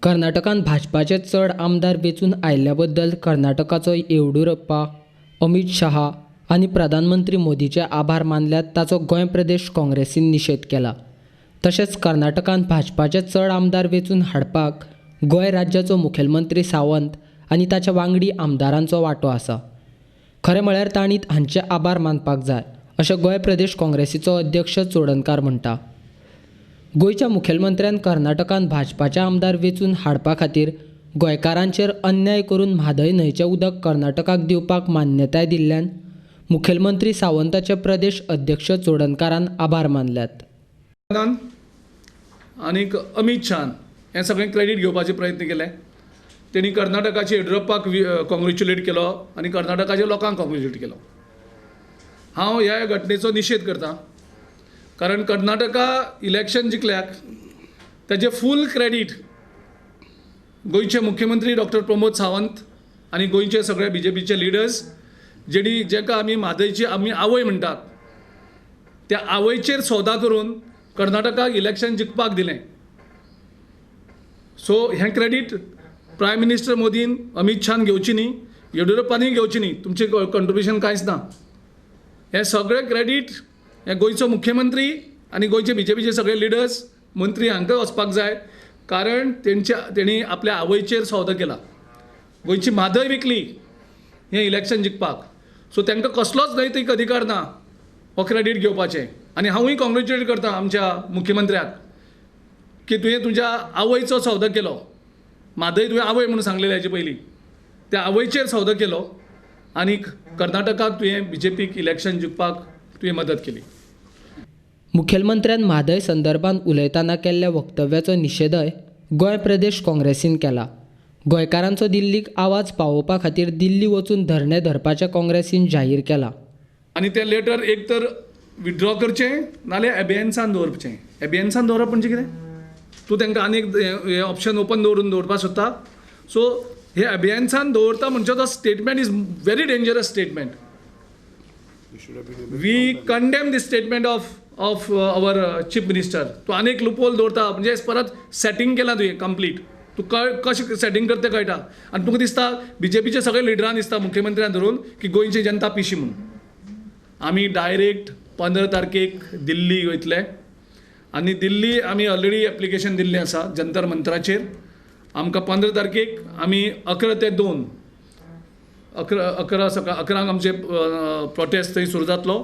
कर्नाटकांत भाजपाचे चड आमदार वेंचून आयिल्ल्याबद्दल कर्नाटकाचो येडियुरप्पा, अमित शहा आनी प्रधानमंत्री मोदीचे आभार मानल्यात ताचो गोंय प्रदेश काँग्रेसीन निशेध केला. तशेंच कर्नाटकांत भाजपाचे चड आमदार वेंचून हाडपाक गोंय राज्याचो मुखेलमंत्री सावंत आनी ताच्या वांगडी आमदारांचो वांटो आसा. खरें म्हळ्यार तांणी हांचे आभार मानपाक जाय अशें गोंय प्रदेश काँग्रेसीचो अध्यक्ष चोडणकार म्हणटा. गोंयच्या मुखेलमंत्र्यान कर्नाटकांत भाजपाचे आमदार वेंचून हाडपा खातीर गोंयकारांचेर अन्याय करून म्हादय न्हंयचें उदक कर्नाटकाक दिवपाक मान्यताय दिल्ल्यान मुखेलमंत्री सावंताचे प्रदेश अध्यक्ष चोडणकारान आभार मानल्यात. आनीक अमित शहान हें सगळें क्रेडीट घेवपाचे प्रयत्न केले. तेणी कर्नाटकाचे येडियुरप्पाक कॉंग्रेच्युलेट केलो आनी कर्नाटकाच्या लोकांक कॉंग्रेच्युलेट केलो. हांव ह्या घटनेचो निशेध करतां, कारण कर्नाटका इलेक्शन जिखल्याक ताचे फूल क्रेडीट गोंयचे मुख्यमंत्री डॉक्टर प्रमोद सावंत आनी गोंयचे सगळे BJPचे लिडर्स जेका आमी म्हादयची आमी आवय म्हणटात, त्या आवयचेर सौदा करून कर्नाटकाक इलेक्शन जिखपाक दिलें. सो हें क्रेडीट प्रायम मिनिस्टर मोदीन, अमित शहान घेवची न्ही, येडियुरप्पानूय घेवची न्ही. तुमचें कंट्रिब्युशन कांयच ना. हें सगळें क्रेडीट हे गोंयचो मुख्यमंत्री आनी गोंयचे BJPचे सगळे लिडर्स, मंत्री हांकां वचपाक जाय, कारण तेणी आपल्या आवयचेर सौदा केला. गोंयची म्हादय विकली हें इलेक्शन जिखपाक. सो तांकां कसलोच नैतीक अधिकार ना हो क्रेडीट घेवपाचें. आनी हांवूय कॉंग्रेच्युलेट करतां आमच्या मुख्यमंत्र्याक की तुवें तुज्या आवयचो सौदा केलो. म्हादय तुवें आवय म्हणून सांगलेलें हेजे पयलीं, त्या आवयचेर सौदा केलो आनीक कर्नाटकाक तुवें BJPक इलेक्शन जिखपाक तुवें मदत केली. मुखेलमंत्र्यान म्हादय संदर्भात उलयतना केल्ल्या वक्तव्याचो निशेधय गोंय प्रदेश काँग्रेसीन केला. गोंयकारांचो दिल्लीक आवाज पावोवपा खातीर दिल्ली वचून धरणे धरपाचें काँग्रेसीन जाहीर केलां. आनी तें लेटर एक तर विथड्रॉ करचें नाल्यार एबियन्सान दवरचें. एबियन्सान दवरप म्हणजे कितें? तूं तांकां आनीक हें ऑप्शन ओपन दवरपाक सोदता. सो हे एबियन्सान दवरता म्हणजे तो statement is very dangerous statement. We condemn this statement of our chief minister. तूं आनीक लूपहोल दवरता म्हणजे परत सेटिंग केलां तुवें कंप्लीट. तूं कशें सेटिंग करता तें कळटा. आनी तुका दिसता BJPचे सगळे लिडरांक दिसता मुख्यमंत्र्यान धरून की गोंयची जनता पिशी म्हणून. आमी डायरेक्ट 15 तारखेक दिल्ली वयतले आनी दिल्ली आमी ऑलरेडी एप्लिकेशन दिल्लें आसा जंतर मंतराचेर. आमकां 15 तारखेक आमी 11 ते 2 11 आमचे प्रोटेस्ट थंय सुरू जातलो.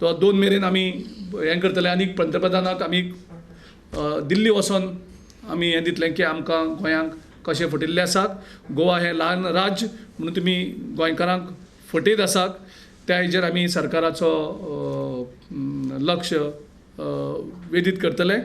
तो 2 मेरेन आमी हें करतले. आनीक पंतप्रधानाक आमी दिल्ली वचोन आमी हें दितलें की आमकां गोंयांक कशें फटिल्ले आसात. गोवा हें ल्हान राज्य म्हणून तुमी गोंयकारांक फटयत आसात. त्या हेजेर आमी सरकाराचो लक्ष वेधीत करतले.